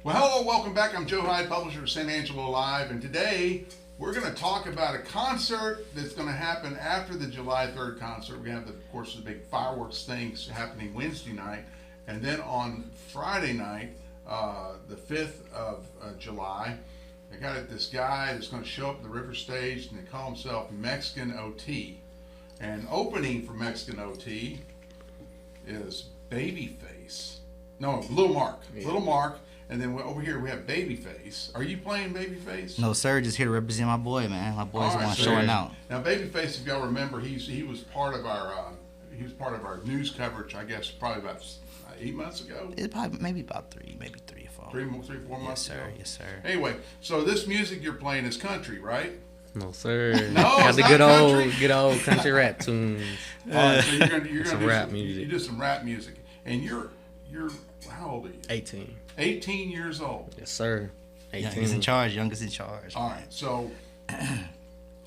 Well, hello, welcome back. I'm Joe Hyde, publisher of San Angelo Live, and today we're going to talk about a concert that's going to happen after the July 3rd concert. We have, of course, the big fireworks things happening Wednesday night, and then on Friday night, the 5th of July, they got this guy that's going to show up at the Riverstage, and they call himself Mexican OT. And opening for Mexican OT is Babyface. No, Lil Marc. Yeah. Lil Marc. And then over here we have Babyface. Are you playing Babyface? No, sir. Just here to represent my boy, man. My boy's the one showing out. Now, Babyface, if y'all remember, he was part of our news coverage. I guess probably about 8 months ago. It's probably maybe about maybe 3 or 4. 3, 4 months ago. Yes, sir. Anyway, so this music you're playing is country, right? No, sir. No, got it's the not good old country rap tunes. All right, so you're gonna some do rap some, music. You do some rap music, and you're how old are you? 18. 18 years old. Yes, sir. 18. Youngest in charge. Youngest in charge. All right, so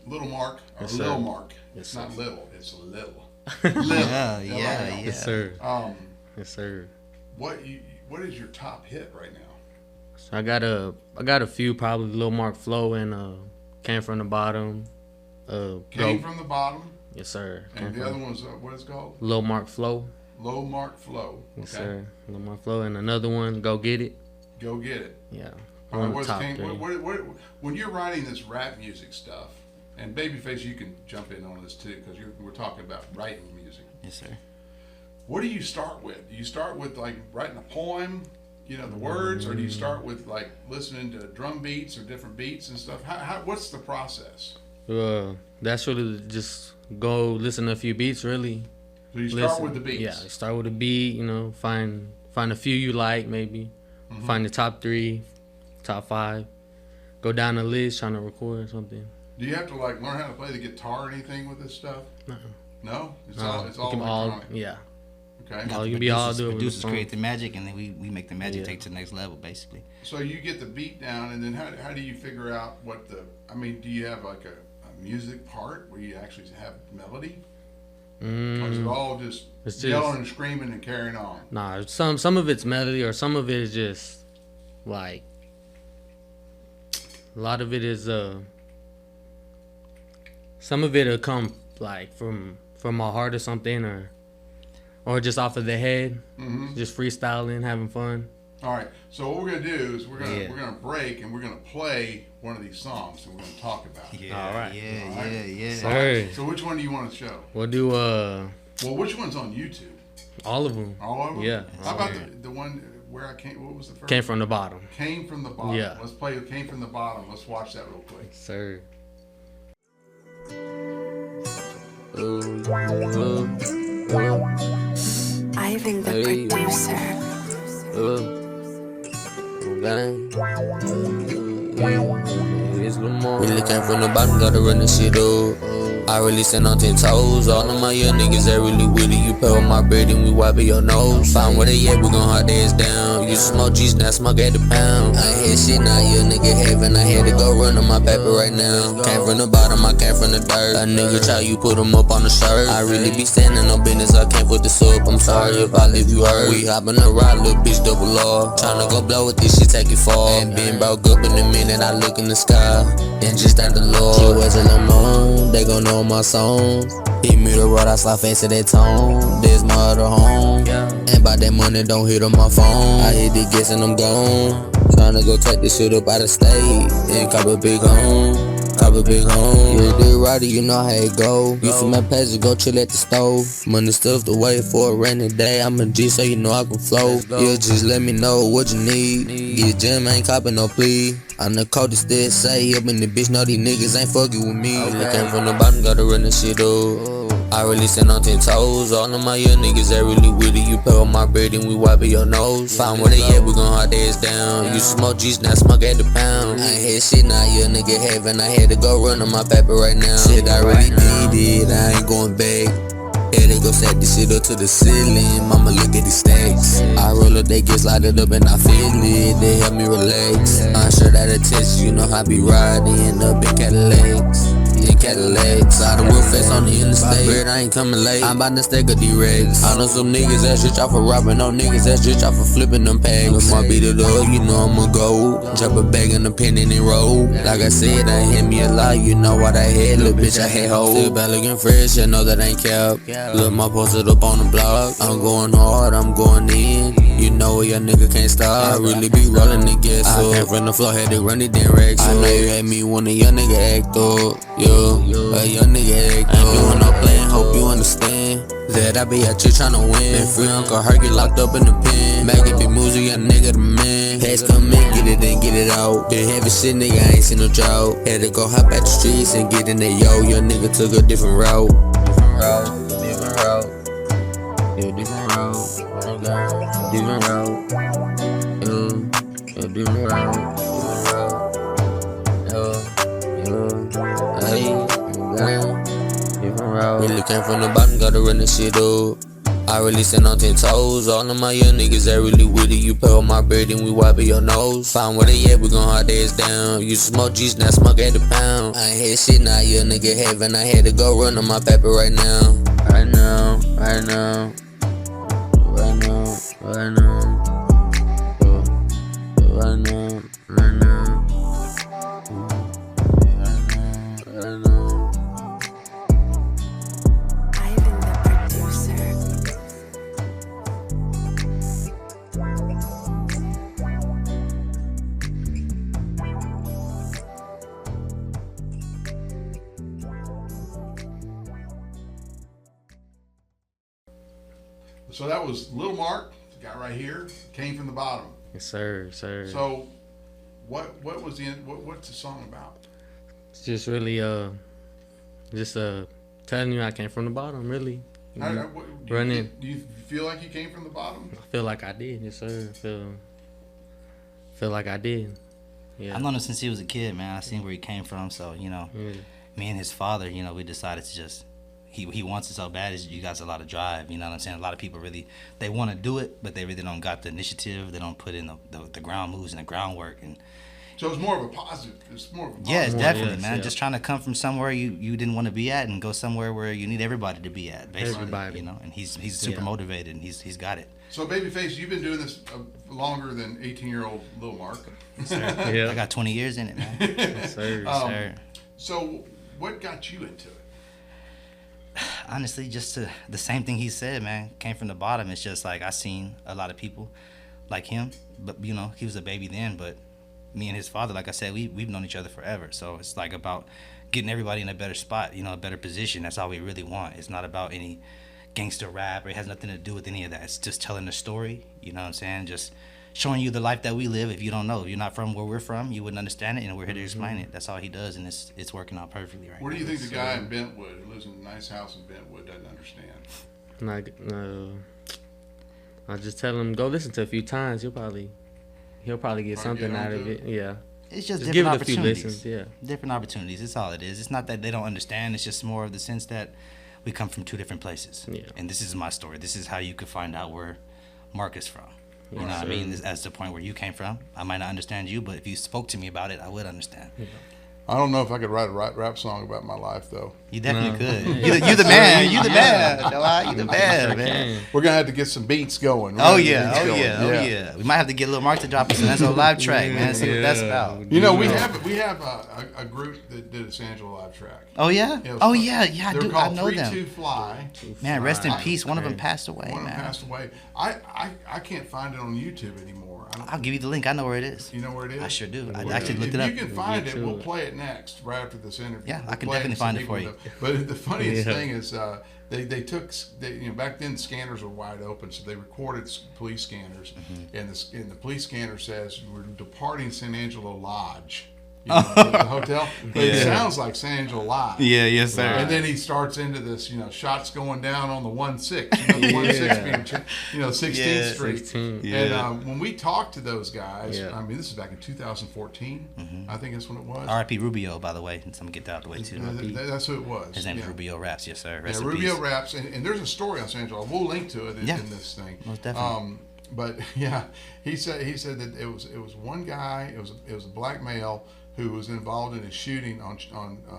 Little Marc or Yes, Lil sir. Marc. Yes, It's sir. not little. It's little. Yeah. Yes, sir. Yes, sir. What is your top hit right now? So I got a few, probably Lil Marc Flow and Came From the Bottom. Came From the Bottom. Yes, sir. And the other one's what is it called? Lil Marc Flow. Lil Marc Flow. Yes, Okay. sir. Lil Marc Flow and another one, Go Get It. Go Get It. Yeah. All One right, of the top three. when you're writing this rap music stuff, and Babyface, you can jump in on this too, because we're talking about writing music. Yes, sir. What do you start with? Do you start with like writing a poem, the words, or do you start with like listening to drum beats or different beats and stuff? What's the process? That's really just go listen to a few beats, really. So you start with the beats. Yeah, you start with a beat. Find a few you like, maybe. Mm-hmm. Find the top 3, top 5. Go down the list trying to record something. Do you have to like learn how to play the guitar or anything with this stuff? No. No, it's You all can electronic. Yeah. Okay. All you can be all do it with the Producers phone. create the magic, and then we make the magic Yeah. take to the next level, basically. So you get the beat down, and then how do you figure out what the? I mean, do you have like a music part where you actually have melody? Or is it all just It's yelling and screaming and carrying on? Nah, some of it's melody, or some of it is just like a lot of it is some of it'll come like from my heart or something, or just off of the head, just freestyling, having fun. All right. So what we're gonna do is we're Yeah. gonna break and we're gonna play one of these songs and we're gonna talk about it. Yeah. All right. Yeah. Sorry. So which one do you want to show? We'll do Well, which one's on YouTube? all of them. All of them? Yeah. How about the one where I came? What was the first? Came From the Bottom. Came From the Bottom. Yeah. Let's play Came From the Bottom. Let's watch that real quick. Sir. Ivan the producer. Really came from the bottom, gotta run this shit up. I really stand on 10 toes. All of my young niggas that really with it. You pay with my bread and we wipe your nose. Find where they at, we gon' hard dance down. You smoke G's, now smoke at the pound. I ain't had shit, now young nigga heaven. I had to go run on my paper right now. Came from the bottom, I came from the dirt. A nigga try, you put him up on the shirt. I really be standing on business, I came with the soap. I'm sorry if I leave you hurt. We hoppin' the ride, little bitch, double R. Tryna go blow with this shit, take it far. And being broke up in a minute, I look in the sky and just thank the Lord. She wasn't alone, they gon' know my songs. Hit me the road, I slide face to that tone. There's my other home. And by that money, don't hit on my phone. I hit the gas and I'm gone. Tryna go take this shit up out of state and cop a big home. Cop a big home. You the rider, you know how it go. Used to my pleasure, go chill at the stove. Money stuffed away for a rainy day. I'm a G, so you know I can flow. Yeah, just let me know what you need. Get jam, ain't copping no plea. I'm the coldest that say up in the bitch, know these niggas ain't fucking with me. I came from the bottom, gotta run this shit up. I really stand on 10 toes. All of my young niggas that really with it. You pay with my bread and we wipe your nose. Find where they at, we gon' hard dance down. You smoke G's, now smoke at the pound. I ain't had shit, now young nigga heaven. I had to go run on my paper right now. Shit, I really did it, I ain't going back. Yeah, they go stack this shit up to the ceiling. Mama, look at these stacks. I roll up, they get slided up and I feel it. They help me relax. I'm sure that it tests you know how I be riding up in Cadillacs. in Cadillacs. Slide a real face on the interstate. Bird, I ain't coming late. I'm about to stack a D-Rex. I know some niggas that shit off for robbing. No niggas that shit off for flipping them packs. Lil' Marc beat it up, you know I'ma go. Drop a bag in the pen and then roll. Like I said, I hit me a lot. You know what I had, little bitch, I had hoes. Still bad looking fresh, you know that ain't cap. Lil' Marc posted up on the block. I'm going hard, I'm going in. You know your nigga can't stop. I really be rolling the gas up. I came from the floor, had to run it, then racks up. I know you had me when a young nigga act up. Yeah, a young nigga act up. Ain't doing no playing, hope you understand that I be out here tryna win. Been free Uncle Herc, get locked up in the pen. Make it be music, young nigga the man. Pass come in, get it in, get it out. Been heavy shit, nigga, I ain't seen no drought. Had to go hop at the streets and get in there, yo. Young nigga took a different route. Different route, different route. Yeah, different route. Different route. Yeah, different route. Really came from the bottom, gotta run this shit up. I really stand on 10 toes. All of my young niggas that really with it. You pay on my bread and we wipe your nose. Find where they at, we gon' hard days down. You smoke G's, now smoke at the pound. I ain't had shit, now young nigga heaven. I had to go run on my paper right now. Right now, right now. Right now, right now. Right now, right now. Right now. Ivan the producer. So that was Lil Marc, the guy right here, came from the bottom. Yes, sir, sir. So, what's the song about? It's just really telling you I came from the bottom, really. Running. Do you feel like you came from the bottom? I feel like I did, yes sir. Feel like I did. Yeah. I've known him since he was a kid, man. I seen where he came from, so me and his father, we decided to just. He wants it so bad. You got a lot of drive, you know what I'm saying? A lot of people really, they want to do it, but they really don't got the initiative. They don't put in the ground moves and the groundwork. And so it's more of a positive. It's more of a positive. Yes, definitely, man. Yeah. Just trying to come from somewhere you didn't want to be at and go somewhere where you need everybody to be at, basically. Everybody. And he's super motivated and he's got it. So, Babyface, you've been doing this longer than 18-year-old Lil Marc. Yeah. I got 20 years in it, man. Yes, sir. Sir. So, what got you into it? Honestly, just the same thing he said, man. Came from the bottom. It's just like I seen a lot of people like him, but he was a baby then. But me and his father, like I said, we've known each other forever. So it's like about getting everybody in a better spot, a better position. That's all we really want. It's not about any gangster rap, or it has nothing to do with any of that. It's just telling the story. You know what I'm saying? Just showing you the life that we live. If you don't know, if you're not from where we're from, you wouldn't understand it, and we're here to explain it. That's all he does, and it's working out perfectly right now. What do you think the guy in Bentwood who lives in a nice house in Bentwood doesn't understand? I just tell him go listen to a few times. He'll probably get something out of it. Yeah. It's just give different it a few opportunities. listens. Yeah. Different opportunities. It's all it is. It's not that they don't understand. It's just more of the sense that we come from two different places. Yeah. And this is my story. This is how you could find out where Marc is from. You know what I mean? That's the point where you came from. I might not understand you, but if you spoke to me about it, I would understand. Yeah. I don't know if I could write a rap song about my life, though. You definitely could. You the man. You the man. You the man, man. We're gonna have to get some beats going. Oh yeah. We might have to get Lil Marc to drop us. That's a live track, man. See what that's about. We have a group that did a San Angelo live track. Oh yeah. Yeah. They're I called know them. 3-2 Fly. Man, rest in peace. One of them passed away. One of them man. passed away. I can't find it on YouTube anymore. I'll give you the link. I know where it is. You know where it is? I sure do. I actually looked it up. If you can find it, we'll play it next, right after this interview. Yeah, I can definitely find it for you. But the funniest thing is, they took back then scanners were wide open, so they recorded police scanners, and the police scanner says we're departing San Angelo Lodge. The hotel, but it sounds like San Angelo Lodge. Yeah, yes, sir. And then he starts into this, shots going down on the 1-6, the 1-6 being, 16th Street. 16. And when we talked to those guys, I mean, this is back in 2014. I think that's when it was. R.I.P. Rubio, by the way. Let me get that out the way too. That's who it was. His name is Rubio Raps, yes, sir. Rest in Rubio peace. Raps, and there's a story on San Angelo. We'll link to it in this thing. Most definitely. But yeah, he said that it was one guy. It was a black male who was involved in a shooting on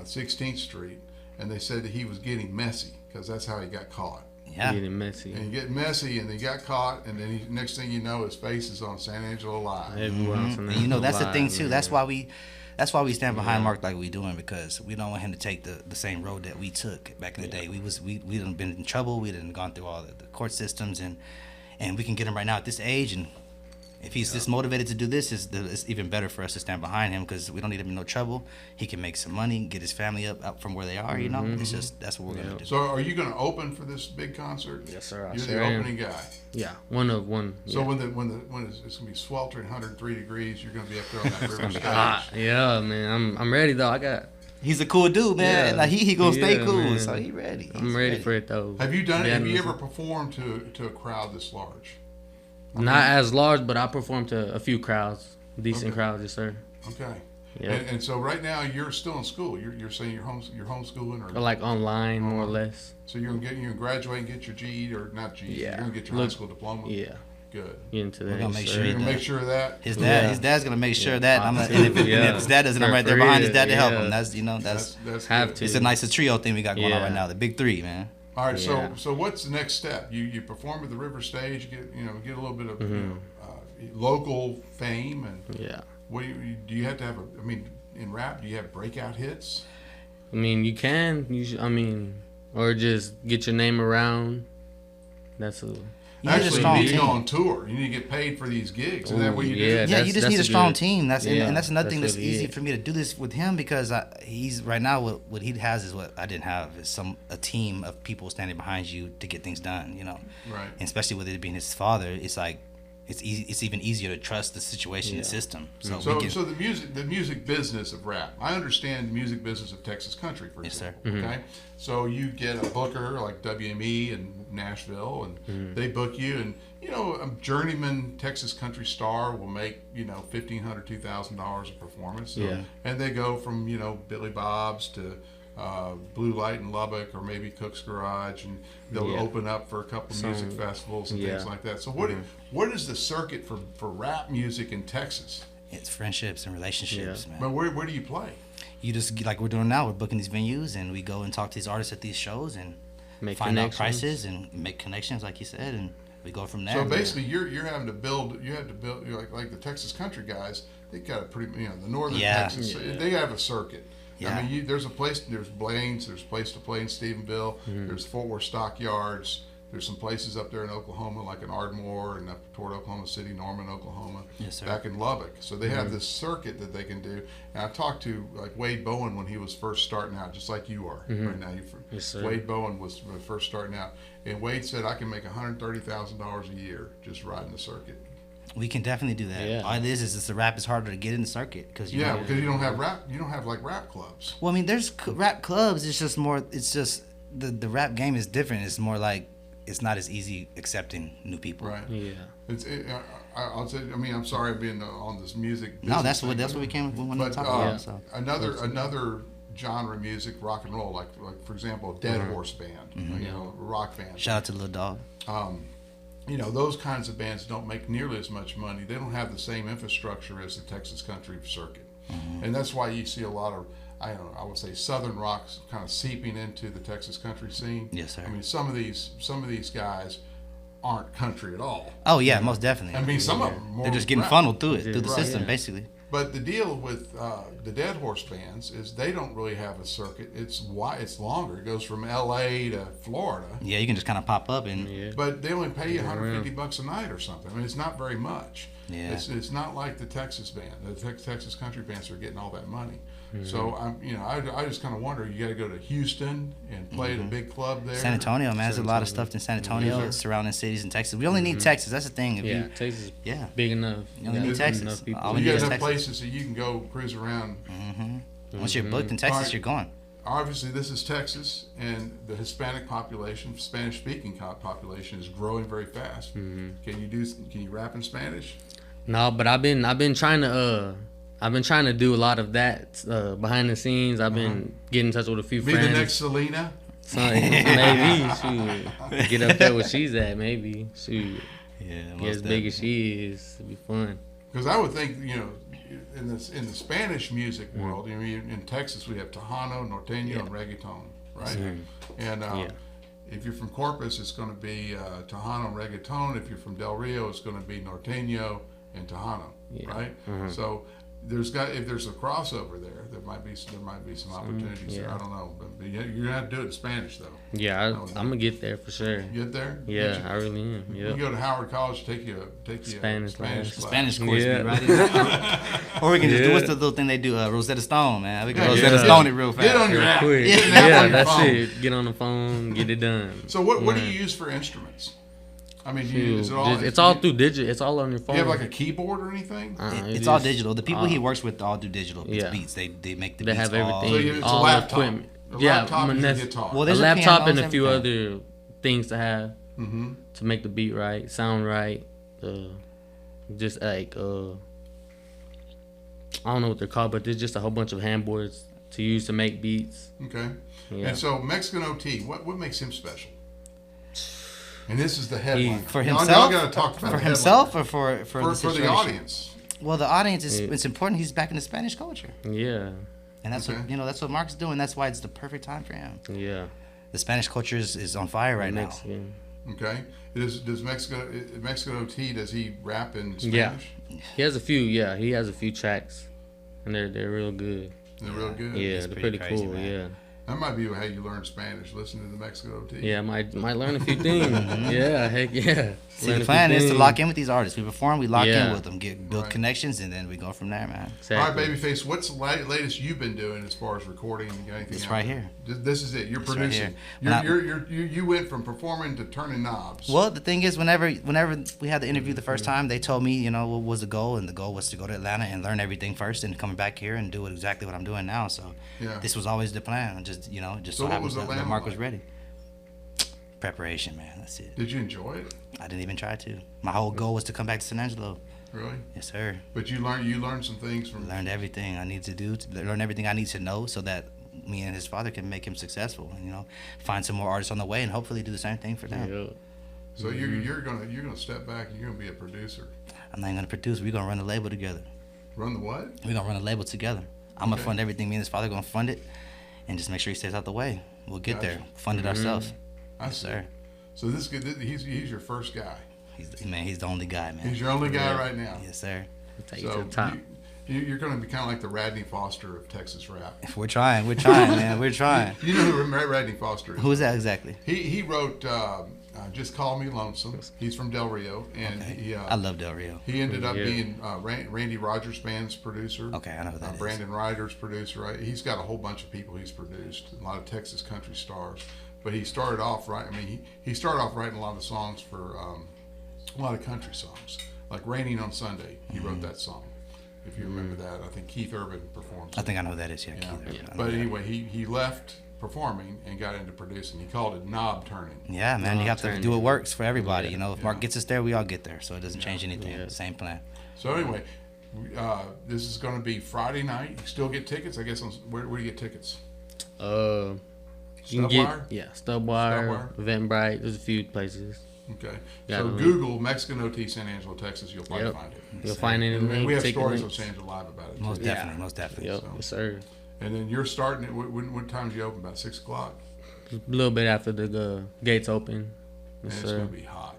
16th Street, and they said that he was getting messy because that's how he got caught. Yeah. Getting messy. And he get messy, and he got caught, and then next thing you know, his face is on San Angelo Live. Everywhere else And you know, that's the thing alive, too. man. That's why we stand behind Mark like we doing, because we don't want him to take the same road that we took back in the day. We done been in trouble. We done gone through all the court systems, and we can get him right now at this age. And if he's just motivated to do this, it's even better for us to stand behind him, because we don't need him in no trouble. He can make some money, get his family up from where they are. You know, it's just that's what we're gonna do. So, are you going to open for this big concert? Yes, sir. I You're sure the am. opening guy. Yeah, one. So Yeah. when it's going to be sweltering 103 degrees, you're going to be up there on that river stage. Hot. Yeah, man. I'm ready though. I got. He's a cool dude, man. Yeah. Like he gonna stay Yeah, cool, man. so he ready. I'm He's ready for it though. Have you done it? Yeah, Have you listen. ever performed to a crowd this large? Not as large, but I performed to a few crowds, decent Okay. crowds, yes sir. Okay. Yeah. And so right now you're still in school. You're saying you're homeschooling, Or like online, more or less. so you're gonna graduate and get your GED, or not GED. Yeah. You're gonna get your Look- high school diploma. Yeah, Good. get into that. We're gonna yes, make sir. sure You're he gonna does. make sure of that. His dad's gonna make sure that and Yeah. if his dad doesn't, I'm For right there behind his real, dad to help yeah. him. That's That's Have good. to. it's a nice trio thing we got going on Yeah. right now. The big three, man. All right. Yeah. So what's the next step? You perform at the Riverstage. Get a little bit of Mm-hmm. local fame, and Yeah. what do you have to have? In rap, do you have breakout hits? I mean, you can. Or just get your name around. That's a. You need a Actually, strong you need to go team. on tour. You need to get paid for these gigs. Is that what you do? yeah. Yeah, you That's- just need a that's strong good. team. And Yeah, that's another thing that's that's really easy it. for me to do this with him, because he's right now what he has is what I didn't have, is a team of people standing behind you to get things done. You know, Right. and especially with it being his father, it's like it's easy. It's even easier to trust the situation, the system. So, So, we can, so the music business of rap. I understand the music business of Texas country, for Yes, sir. example. Okay, so you get a booker like WME in Nashville, and they book you, and a journeyman Texas country star will make $1,500, $2,000 a performance. So, Yeah. and they go from Billy Bob's to Blue Light in Lubbock, or maybe Cook's Garage, and they'll Yeah. open up for a couple music festivals and things yeah. like that. So what is the circuit for rap music in Texas? it's friendships and relationships, man. But where do you play? You just like we're doing now. We're booking these venues, and we go and talk to these artists at these shows and Make find out connections. prices and make connections, like you said, and we go from there. So basically, you're having to build. You have to build. Like the Texas country guys. They got a pretty. The northern Yeah. Texas. They have a circuit. Yeah. I mean, there's a place. There's Blaine's. There's a place to play in Stephenville. There's Fort Worth Stockyards. There's some places up there in Oklahoma, like in Ardmore and up toward Oklahoma City, Norman, Oklahoma. Yes, sir. Back in Lubbock. So they have this circuit that they can do. And I talked to like Wade Bowen when he was first starting out, just like you are right now. Yes, sir. Wade Bowen was first starting out, and Wade said, "I can make $130,000 a year just riding the circuit." we can definitely do that. Yeah. All it is the rap is harder to get in the circuit because you know. Because you don't have rap. You don't have like rap clubs. Well, I mean, there's rap clubs. It's just more. It's just the rap game is different. It's more like it's not as easy accepting new people. Right. Yeah. I'll say. I mean, I'm sorry I'm being on this music. No, business that's thing, what we wanted to But talk about. So. another genre of music, rock and roll, like for example, a Dead Horse band, a rock band. Shout out to Lil Dog. Those kinds of bands don't make nearly as much money. They don't have the same infrastructure as the Texas country circuit, and that's why you see a lot of, I would say Southern rock kind of seeping into the Texas country scene. Yes, sir. I mean, some of these guys aren't country at all. Oh yeah, most definitely. I mean, some of them more They're just getting rap. funneled through the Right. system, Yeah. basically. But the deal with the Dead Horse bands is they don't really have a circuit. It's longer. It goes from L.A. to Florida. Yeah, you can just kind of pop up and Yeah. But they only pay you $150 a night or something. I mean, it's not very much. Yeah. It's not like the Texas band. The Texas country bands are getting all that money. So I just kind of wonder. You got to go to Houston and play at a big club there. San Antonio, man. There's a lot of stuff in San Antonio, there? surrounding cities in Texas. We only need Texas. That's the thing. If Yeah. you, Texas is yeah. big enough. You only got need Texas. enough people. All we You need got is enough Texas. places that you can go cruise around. Once you're booked in Texas, Alright. you're going. Obviously, this is Texas, and the Hispanic population, Spanish-speaking population, is growing very fast. Can you rap in Spanish? No, but I've been trying to do a lot of that behind the scenes. I've been getting in touch with a few Be friends. the next Selena. So, maybe shoot, get up there where she's at. Maybe shoot. Yeah, Get as big as she is. It'd be fun. Because I would think, in the Spanish music world, in Texas we have Tejano, Norteño, and Reggaeton, right? And if you're from Corpus, it's going to be Tejano and Reggaeton. If you're from Del Rio, it's going to be Norteño and Tejano, right? So if there's a crossover there might be some opportunities there. I don't know, but you're gonna have to do it in Spanish though. Yeah, I'm gonna get there for sure. Get there? Yeah, I really am. Yeah. You go to Howard College, take you a Spanish class. Spanish course, Yeah. be right in there. Or we can just do what's the little thing they do, Rosetta Stone, man. We can Rosetta Stone it real fast. Get on your app. Quick. Get an app on Yeah, your that's phone. it. Get on the phone, get it done. So what do you use for instruments? I mean, is it all? It's all through digital. It's all on your phone. Do you have like a keyboard or anything? It's all digital. The people he works with all do digital beats. They make the They beats have all. everything. It's a all laptop. equipment. A Yeah, laptop and a that's- guitar. Well, a there's laptop and pianos, a few everything. other things to have to make the beat right, sound right. Just like I don't know what they're called, but there's just a whole bunch of handboards to use to make beats. Okay. Yeah. And so Mexican OT, what makes him special? And this is the headline. For Y'all himself? gotta talk about For the himself headline. or for the for situation? the audience. Well, the audience is it's important. He's back in the Spanish culture, Yeah, and that's Okay. what that's what Mark's doing. That's why it's the perfect time for him. yeah. The Spanish culture is on fire right now. Mexican. Okay. Does Mexican OT, does he rap in Yeah. Spanish? He has a few. Yeah, he has a few tracks, and they're real good. They're real good. Yeah, they're pretty pretty crazy, cool. man. Yeah. That might be how you learn Spanish, listen to the Mexican OT. Yeah, might learn a few things. Yeah, heck yeah. See, Learn the a plan few is to things. lock in with these artists. We perform, we lock in Yeah. with them, build Right. connections, and then we go from there, man. Exactly. All right, Babyface, what's the latest you've been doing as far as recording and anything? It's out right there? here. This is it. You're It's right producing. here. You went from performing to turning knobs. Well, the thing is, whenever we had the interview the first time, they told me, what was the goal, and the goal was to go to Atlanta and learn everything first, and coming back here and do exactly what I'm doing now. So Yeah. this was always the plan. Just So so what was happens that Atlanta Mark was like? ready. Preparation, man. That's it. Did you enjoy it? I didn't even try to. My whole goal was to come back to San Angelo. Really? Yes, sir. But you learned some things from. Learned everything I need to do, learn everything I need to know, so that me and his father can make him successful. And find some more artists on the way, and hopefully do the same thing for them. Yeah. So you're gonna step back and you're gonna be a producer. I'm not even gonna produce. We're gonna run the label together. Run the what? We're gonna run a label together. I'm gonna Okay. fund everything. Me and his father gonna fund it, and just make sure he stays out the way. We'll get there. Fund it ourselves. I Yes, see. sir. So he's your first guy. He's the only guy, man. He's your only guy right now. Yes, sir. Take it So to the top. you're going to be kind of like the Radney Foster of Texas rap. We're trying, man. We're trying. You know who Radney Foster is? Who is that exactly? He wrote "Just Call Me Lonesome." He's from Del Rio, and I love Del Rio. he ended up Yeah. being Randy Rogers Band's producer. Okay, I know who that is. Brandon Ryder's producer. Right? He's got a whole bunch of people he's produced, a lot of Texas country stars. But he started off right. I mean, he started off writing a lot of songs for a lot of country songs, like "Raining on Sunday." He wrote that song. If you remember that, I think Keith Urban performs. I think I know who that is. Yeah. Yeah. Keith Urban. I know But that. anyway, he left performing and got into producing. He called it knob turning. Yeah, man. You have to turn do it. what works for everybody. If Mark Yeah. gets us there, we all get there. So it doesn't change anything. Yeah. Same plan. So anyway, this is going to be Friday night. You still get tickets, I guess. Where do you get tickets? You can get Stubwire? Stubwire, Eventbrite. There's a few places. Okay. Got So it. Google Mexican OT San Angelo, Texas. You'll probably Yep. find it. You'll find any And link. we have ticket stories on links. San Angelo Live about it. Most Too. definitely. Most definitely. Yep, So. yes, sir. And then you're starting it. What time do you open? About 6 o'clock. A little bit after the gates open. Man, Yes, it's sir. gonna be hot.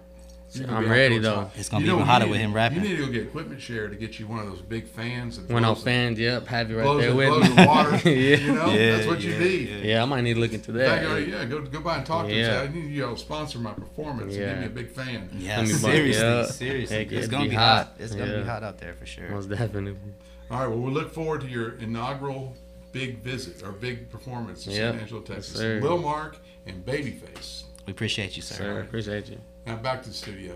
You're I'm gonna be ready, outdoors though. hot. It's gonna You be know, even you hotter need- with him rapping. You need to go get Equipment Share to get you one of those big fans. That Went on blows- fans, yep. Have you right blows there the- with blows me. the water. yeah. You know, that's what you need. Yeah, I might need to look into In fact, that. go by and talk to Yeah. him. Say, I need you to sponsor my performance and give Yeah. me a big fan. Yeah, Let me buy- seriously, yeah. seriously. Heck, It's it'd gonna be be hot. hot. It's gonna be Yeah. hot out there for sure. Most definitely. All right, well, we look forward to your inaugural big visit or big performance in Yep. San Angelo, Yes, Texas. sir. Lil Marc and Babyface. We appreciate you, sir. Sir, appreciate you. Now back to the studio.